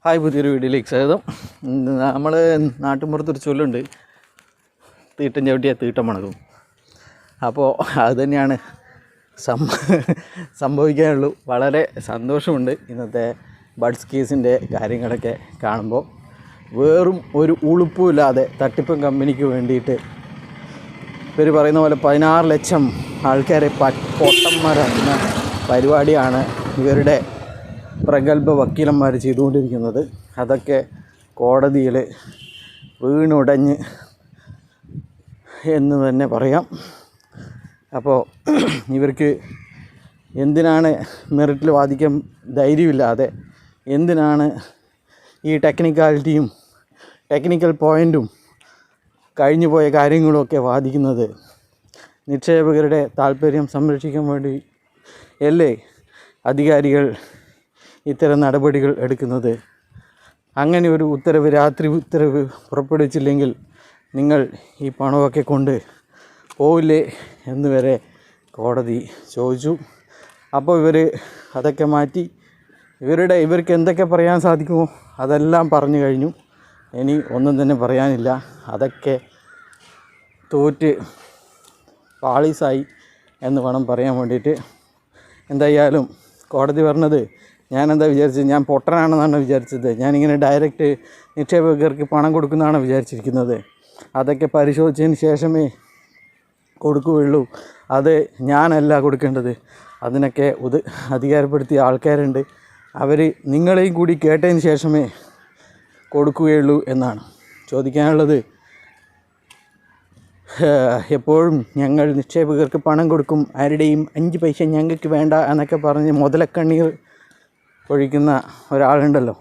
Hi, പുതിയൊരു വീഡിയോയിലേക്ക് സ്വാഗതം. നമ്മൾ നാട്ടിൻപുറത്തൊരു ചൊല്ലുണ്ട്, തീട്ടം ചവിട്ടിയാൽ തീട്ടം മണക്കും. അപ്പോൾ അത് തന്നെയാണ് സംഭവിക്കാനുള്ളൂ. വളരെ സന്തോഷമുണ്ട് ഇന്നത്തെ ബഡ്സ് കേസിൻ്റെ കാര്യങ്ങളൊക്കെ കാണുമ്പോൾ. വേറും ഒരു ഉളുപ്പുമില്ലാതെ തട്ടിപ്പൻ കമ്പനിക്ക് വേണ്ടിയിട്ട് ഇവർ പറയുന്ന പോലെ 16 ലക്ഷം ആൾക്കാരെ പൊട്ടന്മാരാക്കുന്ന പരിപാടിയാണ് ഇവരുടെ പ്രഗത്ഭ വക്കീലന്മാർ ചെയ്തുകൊണ്ടിരിക്കുന്നത്. അതൊക്കെ കോടതിയിൽ വീണുടഞ്ഞ് എന്ന് തന്നെ പറയാം. അപ്പോൾ ഇവർക്ക് എന്തിനാണ് മെറിറ്റിൽ വാദിക്കാൻ ധൈര്യമില്ലാതെ എന്തിനാണ് ഈ ടെക്നിക്കൽ പോയിൻറ്റും കഴിഞ്ഞു പോയ കാര്യങ്ങളുമൊക്കെ വാദിക്കുന്നത്? നിക്ഷേപകരുടെ താല്പര്യം സംരക്ഷിക്കാൻ വേണ്ടി അല്ലേ അധികാരികൾ ഇത്തരം നടപടികൾ എടുക്കുന്നത്? അങ്ങനെ ഒരു രാത്രി ഉത്തരവ് പുറപ്പെടുവിച്ചില്ലെങ്കിൽ നിങ്ങൾ ഈ പണമൊക്കെ കൊണ്ട് പോവില്ലേ എന്ന് വരെ കോടതി ചോദിച്ചു. അപ്പോൾ അതൊക്കെ മാറ്റി ഇവർക്ക് എന്തൊക്കെ പറയാൻ സാധിക്കുമോ അതെല്ലാം പറഞ്ഞു കഴിഞ്ഞു. ഇനി ഒന്നും തന്നെ പറയാനില്ല. അതൊക്കെ തോറ്റ് പാളീസായി എന്ന് വേണം പറയാൻ വേണ്ടിയിട്ട്. എന്തായാലും കോടതി പറഞ്ഞത് ഞാനെന്താ വിചാരിച്ചത്? ഞാൻ പൊട്ടനാണെന്നാണ് വിചാരിച്ചത്? ഞാനിങ്ങനെ ഡയറക്റ്റ് നിക്ഷേപകർക്ക് പണം കൊടുക്കുന്നതാണ് വിചാരിച്ചിരിക്കുന്നത്? അതൊക്കെ പരിശോധിച്ചതിന് ശേഷമേ കൊടുക്കുകയുള്ളൂ. അത് ഞാനല്ല കൊടുക്കേണ്ടത്. അതിനൊക്കെ അധികാരപ്പെടുത്തിയ ആൾക്കാരുണ്ട്. അവർ നിങ്ങളെയും കൂടി കേട്ടതിന് ശേഷമേ കൊടുക്കുകയുള്ളൂ എന്നാണ് ചോദിക്കാനുള്ളത്. എപ്പോഴും ഞങ്ങൾ നിക്ഷേപകർക്ക് പണം കൊടുക്കും, ആരുടെയും 5 പൈസ ഞങ്ങൾക്ക് വേണ്ട എന്നൊക്കെ പറഞ്ഞ് മുതലക്കണ്ണീർ ഒഴിക്കുന്ന ഒരാളുണ്ടല്ലോ.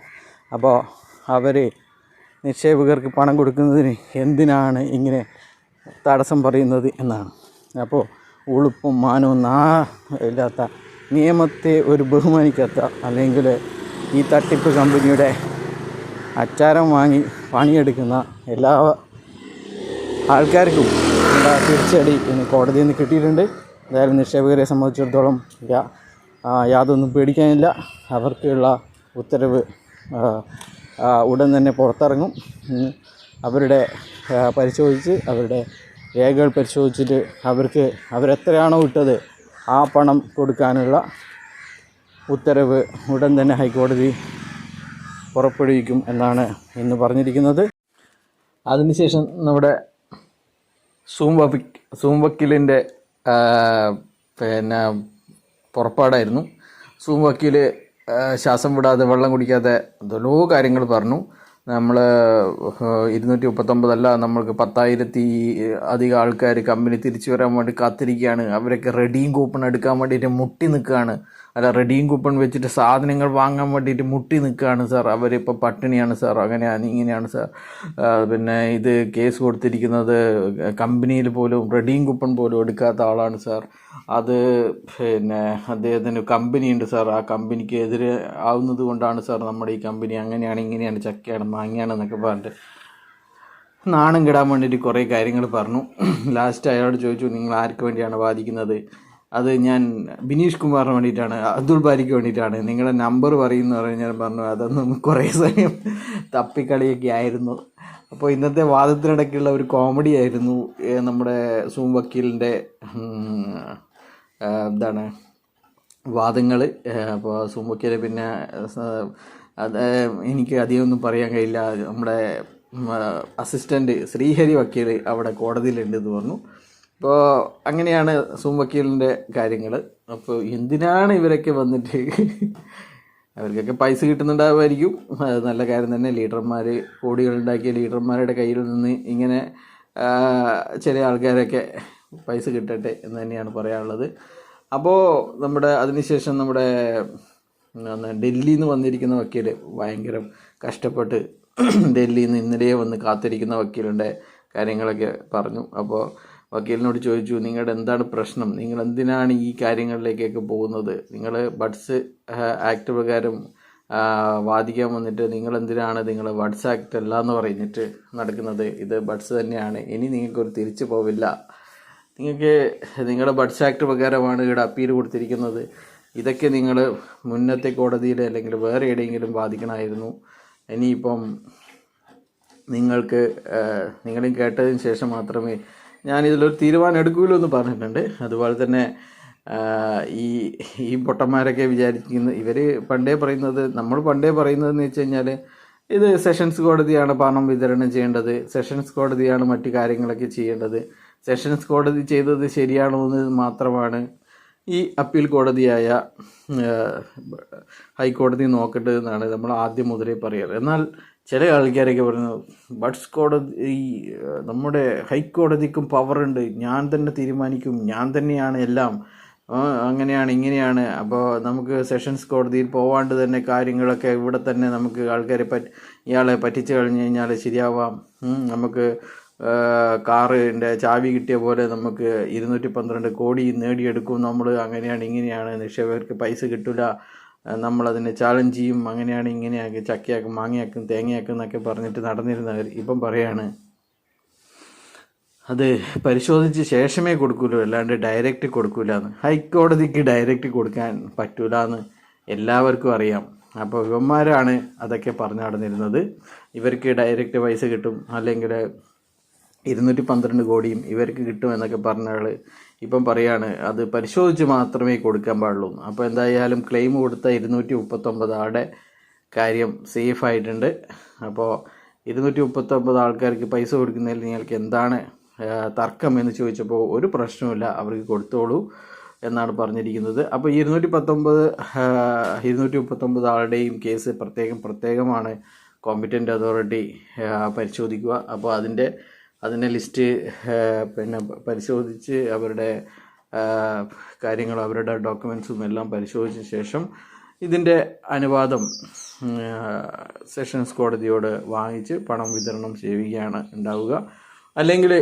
അപ്പോൾ അവർ നിക്ഷേപകർക്ക് പണം കൊടുക്കുന്നതിന് എന്തിനാണ് ഇങ്ങനെ തടസ്സം പറയുന്നത് എന്നാണ്. അപ്പോൾ ഉളുപ്പും മാനവും ഇല്ലാത്ത, നിയമത്തെ ഒരു ബഹുമാനിക്കാത്ത, അല്ലെങ്കിൽ ഈ തട്ടിപ്പ് കമ്പനിയുടെ അച്ചാരം വാങ്ങി പണിയെടുക്കുന്ന എല്ലാ ആൾക്കാർക്കും തിരിച്ചടി ഇന്ന് കോടതിയിൽ നിന്ന് കിട്ടിയിട്ടുണ്ട്. എന്തായാലും നിക്ഷേപകരെ സംബന്ധിച്ചിടത്തോളം യാതൊന്നും പേടിക്കാനില്ല. അവർക്കുള്ള ഉത്തരവ് ഉടൻ തന്നെ പുറത്തിറങ്ങും. അവരുടെ രേഖകൾ പരിശോധിച്ചിട്ട് അവരെത്രയാണോ ഇട്ടത് ആ പണം കൊടുക്കാനുള്ള ഉത്തരവ് ഉടൻ തന്നെ ഹൈക്കോടതി പുറപ്പെടുവിക്കും എന്നാണ് ഇന്ന് പറഞ്ഞിരിക്കുന്നത്. അതിനുശേഷം നമ്മുടെ സൂം വക്കീലിൻ്റെ പുറപ്പാടായിരുന്നു. സൂം വക്കീൽ ശ്വാസം വിടാതെ വെള്ളം കുടിക്കാതെ എന്തെല്ലോ കാര്യങ്ങൾ പറഞ്ഞു. നമ്മൾ 239 നമ്മൾക്ക് 10,000 അധികം ആൾക്കാർ കമ്പനി തിരിച്ചു വരാൻ വേണ്ടി കാത്തിരിക്കുകയാണ്. അവരൊക്കെ റെഡീം കൂപ്പൺ എടുക്കാൻ വേണ്ടിയിട്ട് മുട്ടി നിൽക്കുകയാണ്. റെഡീം കൂപ്പൺ വെച്ചിട്ട് സാധനങ്ങൾ വാങ്ങാൻ വേണ്ടിയിട്ട് മുട്ടി നിൽക്കുകയാണ് സാർ. അവരിപ്പോൾ പട്ടിണിയാണ് സാർ, അങ്ങനെയാണ് ഇങ്ങനെയാണ് സാർ. പിന്നെ ഇത് കേസ് കൊടുത്തിരിക്കുന്നത് കമ്പനിയിൽ പോലും റെഡീം കൂപ്പൺ പോലും എടുക്കാത്ത ആളാണ് സാർ. അത് അദ്ദേഹത്തിന് കമ്പനിയുണ്ട് സാർ, ആ കമ്പനിക്ക് എതിരെ ആവുന്നത് കൊണ്ടാണ് സാർ നമ്മുടെ ഈ കമ്പനി അങ്ങനെയാണ് ഇങ്ങനെയാണ് ചക്കയാണ് മാങ്ങയാണ് എന്നൊക്കെ പറഞ്ഞിട്ട് നാണം കെടാൻ വേണ്ടിയിട്ട് കുറേ കാര്യങ്ങൾ പറഞ്ഞു. ലാസ്റ്റ് അയാളോട് ചോദിച്ചു, നിങ്ങൾ ആർക്ക് വേണ്ടിയാണ് വാദിക്കുന്നത്? അത് ഞാൻ ബിനീഷ് കുമാറിന് വേണ്ടിയിട്ടാണ്, അബ്ദുൾ ബാരിക്ക് വേണ്ടിയിട്ടാണ്. നിങ്ങളുടെ നമ്പർ പറയുമെന്ന് പറഞ്ഞ് ഞാൻ പറഞ്ഞു. അതൊന്നും കുറേ സമയം തപ്പിക്കളിയൊക്കെ ആയിരുന്നു. അപ്പോൾ ഇന്നത്തെ വാദത്തിനിടയ്ക്കുള്ള ഒരു കോമഡി ആയിരുന്നു നമ്മുടെ സൂം വക്കീലിൻ്റെ വാദങ്ങൾ. അപ്പോൾ സൂം വക്കീൽ പിന്നെ എനിക്ക് അധികമൊന്നും പറയാൻ കഴിയില്ല. നമ്മുടെ അസിസ്റ്റൻ്റ് ശ്രീഹരി വക്കീൽ അവിടെ കോടതിയിലുണ്ടെന്ന് പറഞ്ഞു. അപ്പോൾ അങ്ങനെയാണ് സൂം വക്കീലിൻ്റെ കാര്യങ്ങൾ. അപ്പോൾ എന്തിനാണ് ഇവരൊക്കെ വന്നിട്ട് അവർക്കൊക്കെ പൈസ കിട്ടുന്നുണ്ടാവുമായിരിക്കും. അത് നല്ല കാര്യം തന്നെ. ലീഡർമാർ, കോടികളുണ്ടാക്കിയ ലീഡർമാരുടെ കയ്യിൽ നിന്ന് ഇങ്ങനെ ചില ആൾക്കാരൊക്കെ പൈസ കിട്ടട്ടെ എന്ന് തന്നെയാണ് പറയാനുള്ളത്. അപ്പോൾ അതിനുശേഷം നമ്മുടെ ഡൽഹിയിൽ നിന്ന് വന്നിരിക്കുന്ന വക്കീൽ ഭയങ്കര കഷ്ടപ്പെട്ട് ഡൽഹിയിൽ നിന്ന് ഇന്നലെ വന്ന് കാത്തിരിക്കുന്ന വക്കീലിൻ്റെ കാര്യങ്ങളൊക്കെ പറഞ്ഞു. അപ്പോൾ വക്കീലിനോട് ചോദിച്ചു, നിങ്ങളുടെ എന്താണ് പ്രശ്നം? നിങ്ങൾ എന്തിനാണ് ഈ കാര്യങ്ങളിലേക്കൊക്കെ പോകുന്നത്? നിങ്ങൾ ബഡ്സ് ആക്ട് പ്രകാരം വാദിക്കാൻ വന്നിട്ട് നിങ്ങൾ ബഡ്സ് ആക്ട് അല്ല എന്ന് പറഞ്ഞിട്ട് നടക്കുന്നത്? ഇത് ബഡ്സ് തന്നെയാണ്. ഇനി നിങ്ങൾക്കൊരു തിരിച്ചു പോവില്ല. നിങ്ങളുടെ ബഡ്സ് ആക്ട് പ്രകാരമാണ് ഇവിടെ അപ്പീൽ കൊടുത്തിരിക്കുന്നത്. ഇതൊക്കെ നിങ്ങൾ മുന്നത്തെ കോടതിയിൽ അല്ലെങ്കിൽ വേറെ എവിടെയെങ്കിലും വാദിക്കണമായിരുന്നു. ഇനിയിപ്പം നിങ്ങളും കേട്ടതിന് ശേഷം മാത്രമേ ഞാനിതിലൊരു തീരുമാനം എടുക്കുകയുള്ളൂ എന്ന് പറഞ്ഞിട്ടുണ്ട്. അതുപോലെ തന്നെ ഈ പൊട്ടന്മാരൊക്കെ ഇവർ നമ്മൾ പണ്ടേ പറയുന്നതെന്ന് വെച്ച് കഴിഞ്ഞാൽ ഇത് സെഷൻസ് കോടതിയാണ് പണം വിതരണം ചെയ്യേണ്ടത്, സെഷൻസ് കോടതിയാണ് മറ്റു കാര്യങ്ങളൊക്കെ ചെയ്യേണ്ടത്, സെഷൻസ് കോടതി ചെയ്തത് ശരിയാണോ എന്ന് മാത്രമാണ് ഈ അപ്പീൽ കോടതിയായ ഹൈക്കോടതി നോക്കേണ്ടതെന്നാണ് നമ്മൾ ആദ്യം മുതലേ പറയാറ്. എന്നാൽ ചില ആൾക്കാരൊക്കെ പറയുന്നത് ബഡ്സ് കോടതി, നമ്മുടെ ഹൈക്കോടതിക്കും പവറുണ്ട്, ഞാൻ തന്നെ തീരുമാനിക്കും, ഞാൻ തന്നെയാണ് എല്ലാം, അങ്ങനെയാണ് ഇങ്ങനെയാണ്. അപ്പോൾ നമുക്ക് സെഷൻസ് കോടതിയിൽ പോവാണ്ട് തന്നെ കാര്യങ്ങളൊക്കെ ഇവിടെ തന്നെ നമുക്ക് ഇയാളെ പറ്റിച്ചു കഴിഞ്ഞ് കഴിഞ്ഞാൽ ശരിയാവാം, നമുക്ക് കാറിൻ്റെ ചാവി കിട്ടിയ പോലെ നമുക്ക് 212 കോടി നേടിയെടുക്കും നമ്മൾ, അങ്ങനെയാണ് ഇങ്ങനെയാണ്, നിക്ഷേപകർക്ക് പൈസ കിട്ടില്ല, നമ്മളതിനെ ചാലഞ്ച് ചെയ്യും, അങ്ങനെയാണ് ഇങ്ങനെയാക്കി ചക്കയാക്കും മാങ്ങയാക്കും തേങ്ങയാക്കും എന്നൊക്കെ പറഞ്ഞിട്ട് നടന്നിരുന്നവർ ഇപ്പം പറയാണ് അത് പരിശോധിച്ച് ശേഷമേ കൊടുക്കൂലൂ, അല്ലാണ്ട് ഡയറക്റ്റ് കൊടുക്കൂല എന്ന്. ഹൈക്കോടതിക്ക് ഡയറക്റ്റ് കൊടുക്കാൻ പറ്റൂല എന്ന് എല്ലാവർക്കും അറിയാം. അപ്പോൾ ഇവന്മാരാണ് അതൊക്കെ പറഞ്ഞു നടന്നിരുന്നത്. ഇവർക്ക് ഡയറക്റ്റ് പൈസ കിട്ടും, അല്ലെങ്കിൽ 212 കോടിയും ഇവർക്ക് കിട്ടുമെന്നൊക്കെ പറഞ്ഞാൽ ഇപ്പം പറയാണ് അത് പരിശോധിച്ച് മാത്രമേ കൊടുക്കാൻ പാടുള്ളൂ. അപ്പോൾ എന്തായാലും ക്ലെയിം കൊടുത്ത 239 ആളുടെ കാര്യം സേഫ് ആയിട്ടുണ്ട്. അപ്പോൾ 239 ആൾക്കാർക്ക് പൈസ കൊടുക്കുന്നതിൽ നിങ്ങൾക്ക് എന്താണ് തർക്കം എന്ന് ചോദിച്ചപ്പോൾ ഒരു പ്രശ്നവുമില്ല, അവർക്ക് കൊടുത്തോളൂ എന്നാണ് പറഞ്ഞിരിക്കുന്നത്. അപ്പോൾ 239 ആളുടെയും കേസ് പ്രത്യേകമാണ് കോമ്പിറ്റൻ്റ് അതോറിറ്റി പരിശോധിക്കുക. അപ്പോൾ അതിൻ്റെ ലിസ്റ്റ് പരിശോധിച്ച് അവരുടെ കാര്യങ്ങളും അവരുടെ ഡോക്യുമെൻസും എല്ലാം പരിശോധിച്ച ശേഷം ഇതിൻ്റെ അനുവാദം സെഷൻസ് കോടതിയോട് വാങ്ങിച്ച് പണം വിതരണം ചെയ്യുകയാണ് ഉണ്ടാവുക. അല്ലെങ്കിൽ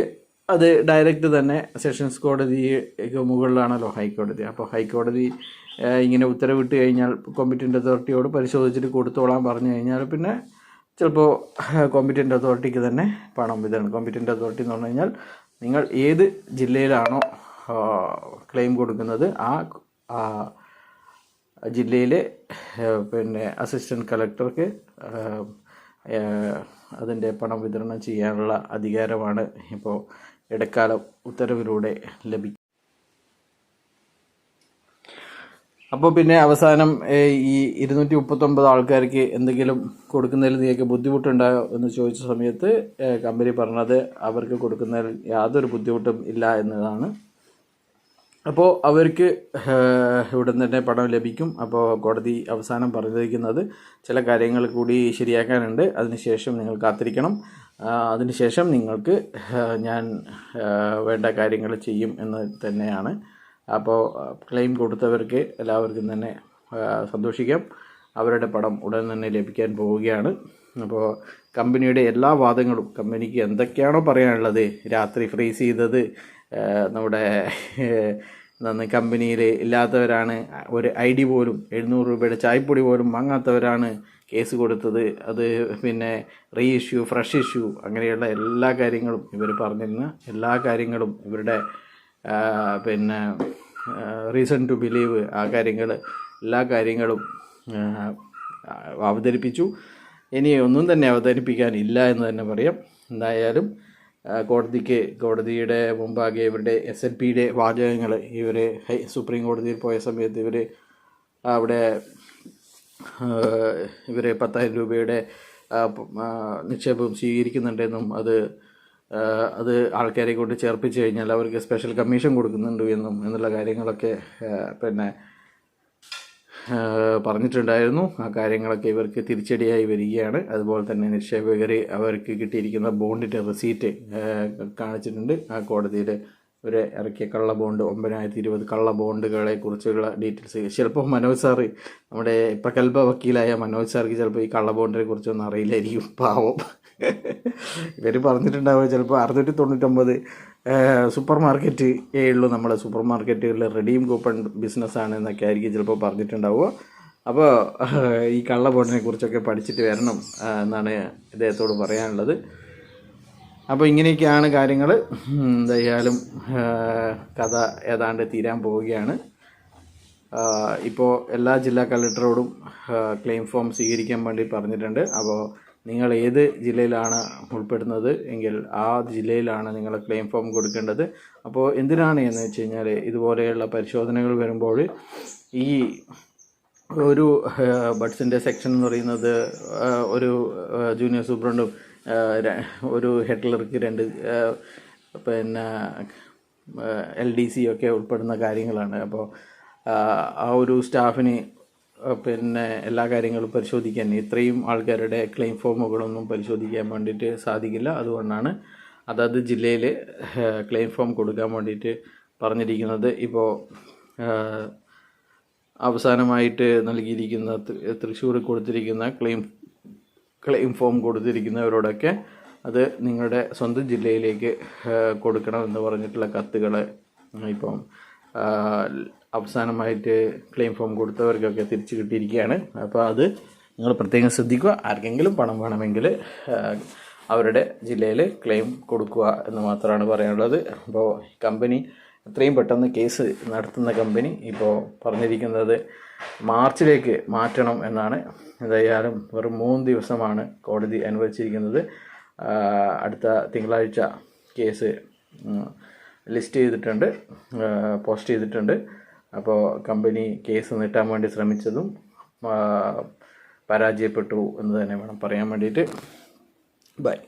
അത് ഡയറക്റ്റ് തന്നെ സെഷൻസ് കോടതിക്ക് മുകളിലാണല്ലോ ഹൈക്കോടതി. അപ്പോൾ ഹൈക്കോടതി ഇങ്ങനെ ഉത്തരവിട്ട് കഴിഞ്ഞാൽ കോമ്പിറ്റൻ്റ് അതോറിറ്റിയോട് പരിശോധിച്ചിട്ട് കൊടുത്തോളാൻ പറഞ്ഞു കഴിഞ്ഞാൽ പിന്നെ ചിലപ്പോൾ കോമ്പിറ്റൻ്റ് അതോറിറ്റിക്ക് തന്നെ പണം വിതരണം. കോമ്പിറ്റൻ്റ് അതോറിറ്റി എന്ന് പറഞ്ഞു കഴിഞ്ഞാൽ നിങ്ങൾ ഏത് ജില്ലയിലാണോ ക്ലെയിം കൊടുക്കുന്നത് ആ ജില്ലയിലെ അസിസ്റ്റൻറ്റ് കളക്ടർക്ക് അതിൻ്റെ പണം വിതരണം ചെയ്യാനുള്ള അധികാരമാണ് ഇപ്പോൾ ഇടക്കാല ഉത്തരവിലൂടെ ലഭിക്കും. അപ്പോൾ പിന്നെ അവസാനം ഈ 239 ആൾക്കാർക്ക് എന്തെങ്കിലും കൊടുക്കുന്നതിൽ നിങ്ങൾക്ക് ബുദ്ധിമുട്ടുണ്ടായോ എന്ന് ചോദിച്ച സമയത്ത് കമ്പനി പറഞ്ഞത് അവർക്ക് കൊടുക്കുന്നതിൽ യാതൊരു ബുദ്ധിമുട്ടും ഇല്ല എന്നതാണ്. അപ്പോൾ അവർക്ക് ഇവിടെ തന്നെ പണം ലഭിക്കും. അപ്പോൾ കോടതി അവസാനം പറഞ്ഞിരിക്കുന്നത് ചില കാര്യങ്ങൾ കൂടി ശരിയാക്കാനുണ്ട്, അതിനുശേഷം നിങ്ങൾ കാത്തിരിക്കണം, അതിനുശേഷം നിങ്ങൾക്ക് ഞാൻ വേണ്ട കാര്യങ്ങൾ ചെയ്യും എന്ന് തന്നെയാണ്. അപ്പോൾ ക്ലെയിം കൊടുത്തവർക്ക് എല്ലാവർക്കും തന്നെ സന്തോഷിക്കാം, അവരുടെ പണം ഉടൻ തന്നെ ലഭിക്കാൻ പോവുകയാണ്. അപ്പോൾ കമ്പനിയുടെ എല്ലാ വാദങ്ങളും, കമ്പനിക്ക് എന്തൊക്കെയാണോ പറയാനുള്ളത്, രാത്രി ഫ്രീസ് ചെയ്തത് നമ്മുടെ കമ്പനിയിൽ ഇല്ലാത്തവരാണ്, ഒരു ID പോലും 700 രൂപയുടെ ചായപ്പൊടി പോലും വാങ്ങാത്തവരാണ് കേസ് കൊടുത്തത്, അത് പിന്നെ റീ ഇഷ്യൂ ഫ്രഷ് ഇഷ്യൂ അങ്ങനെയുള്ള എല്ലാ കാര്യങ്ങളും ഇവർ പറഞ്ഞിരുന്ന എല്ലാ കാര്യങ്ങളും ഇവരുടെ റീസൺ ടു ബിലീവ് എല്ലാ കാര്യങ്ങളും അവതരിപ്പിച്ചു. ഇനി ഒന്നും തന്നെ അവതരിപ്പിക്കാനില്ല എന്ന് തന്നെ പറയാം. എന്തായാലും കോടതിയുടെ മുമ്പാകെ ഇവരുടെ SLPയുടെ വാചകങ്ങൾ, ഇവർ സുപ്രീം കോടതിയിൽ പോയ സമയത്ത് ഇവർ 10,000 രൂപയുടെ നിക്ഷേപം സ്വീകരിക്കുന്നുണ്ടെന്നും അത് ആൾക്കാരെ കൊണ്ട് ചേർപ്പിച്ച് കഴിഞ്ഞാൽ അവർക്ക് സ്പെഷ്യൽ കമ്മീഷൻ കൊടുക്കുന്നുണ്ട് എന്നുള്ള കാര്യങ്ങളൊക്കെ പറഞ്ഞിട്ടുണ്ടായിരുന്നു. ആ കാര്യങ്ങളൊക്കെ ഇവർക്ക് തിരിച്ചടിയായി വരികയാണ്. അതുപോലെ തന്നെ നിക്ഷേപകർ അവർക്ക് കിട്ടിയിരിക്കുന്ന ബോണ്ടിൻ്റെ റെസീറ്റ് കാണിച്ചിട്ടുണ്ട്. ആ കോടതിയിൽ ഇവർ ഇറക്കിയ കള്ള ബോണ്ട് 9,020 കള്ള ബോണ്ടുകളെ കുറിച്ചുള്ള ഡീറ്റെയിൽസ് ചിലപ്പോൾ മനോജ് സാറ്, നമ്മുടെ പ്രഗത്ഭ വക്കീലായ മനോജ് സാർക്ക് ചിലപ്പോൾ ഈ കള്ള ബോണ്ടിനെ കുറിച്ചൊന്നും അറിയില്ലായിരിക്കും, പാവം. ഇവർ പറഞ്ഞിട്ടുണ്ടാവുക ചിലപ്പോൾ 699 സൂപ്പർ മാർക്കറ്റ് ഉള്ളൂ, നമ്മുടെ സൂപ്പർ മാർക്കറ്റുകളിൽ റെഡീം കൂപ്പൺ ബിസിനസ്സാണ് എന്നൊക്കെ ആയിരിക്കും ചിലപ്പോൾ പറഞ്ഞിട്ടുണ്ടാവുക. അപ്പോൾ ഈ കള്ള ബോണ്ടിനെ കുറിച്ചൊക്കെ പഠിച്ചിട്ട് വരണം എന്നാണ് ഇദ്ദേഹത്തോട് പറയാനുള്ളത്. അപ്പോൾ ഇങ്ങനെയൊക്കെയാണ് കാര്യങ്ങൾ. എന്തായാലും കഥ ഏതാണ്ട് തീരാൻ പോവുകയാണ്. ഇപ്പോൾ എല്ലാ ജില്ലാ കളക്ടറോടും ക്ലെയിം ഫോം സ്വീകരിക്കാൻ വേണ്ടി പറഞ്ഞിട്ടുണ്ട്. അപ്പോൾ നിങ്ങൾ ഏത് ജില്ലയിലാണ് ഉൾപ്പെടുന്നത് എങ്കിൽ ആ ജില്ലയിലാണ് നിങ്ങൾ ക്ലെയിം ഫോം കൊടുക്കേണ്ടത്. അപ്പോൾ എന്തിനാണ് എന്ന് വെച്ച് കഴിഞ്ഞാൽ ഇതുപോലെയുള്ള പരിശോധനകൾ വരുമ്പോൾ ഈ ഒരു ബഡ്സിൻ്റെ സെക്ഷൻ എന്ന് പറയുന്നത് ഒരു ജൂനിയർ സൂപ്രണ്ടും ഒരു ഹെഡ് ക്ലർക്ക് 2 പിന്നെ LDC ഒക്കെ ഉൾപ്പെടുന്ന കാര്യങ്ങളാണ്. അപ്പോൾ ആ ഒരു സ്റ്റാഫിന് പിന്നെ എല്ലാ കാര്യങ്ങളും പരിശോധിക്കാൻ, ഇത്രയും ആൾക്കാരുടെ ക്ലെയിം ഫോമുകളൊന്നും പരിശോധിക്കാൻ വേണ്ടിയിട്ട് സാധിക്കില്ല. അതുകൊണ്ടാണ് അതത് ജില്ലയിൽ ക്ലെയിം ഫോം കൊടുക്കാൻ വേണ്ടിയിട്ട് പറഞ്ഞിരിക്കുന്നത്. ഇപ്പോൾ അവസാനമായിട്ട് നൽകിയിരിക്കുന്ന തൃശ്ശൂർ കൊടുത്തിരിക്കുന്ന ക്ലെയിം ഫോം കൊടുത്തിരിക്കുന്നവരോടൊക്കെ അത് നിങ്ങളുടെ സ്വന്തം ജില്ലയിലേക്ക് കൊടുക്കണമെന്ന് പറഞ്ഞിട്ടുള്ള കത്തുകൾ ഇപ്പം അവസാനമായിട്ട് ക്ലെയിം ഫോം കൊടുത്തവർക്കൊക്കെ തിരിച്ചു കിട്ടിയിരിക്കുകയാണ്. അപ്പോൾ അത് നിങ്ങൾ പ്രത്യേകം ശ്രദ്ധിക്കുക. ആർക്കെങ്കിലും പണം വേണമെങ്കിൽ അവരുടെ ജില്ലയിൽ ക്ലെയിം കൊടുക്കുക എന്ന് മാത്രമാണ് പറയാനുള്ളത്. അപ്പോൾ കമ്പനി എത്രയും പെട്ടെന്ന് കേസ് നടത്തുന്ന കമ്പനി ഇപ്പോൾ പറഞ്ഞിരിക്കുന്നത് മാർച്ചിലേക്ക് മാറ്റണം എന്നാണ്. എന്തായാലും വെറും 3 ദിവസമാണ് കോടതി അനുവദിച്ചിരിക്കുന്നത്. അടുത്ത തിങ്കളാഴ്ച കേസ് ലിസ്റ്റ് ചെയ്തിട്ടുണ്ട്, പോസ്റ്റ് ചെയ്തിട്ടുണ്ട്. അപ്പോൾ കമ്പനി കേസ് നീട്ടാൻ വേണ്ടി ശ്രമിച്ചതും പരാജയപ്പെട്ടു എന്ന് തന്നെ വേണം പറയാൻ വേണ്ടിയിട്ട്. ബൈ.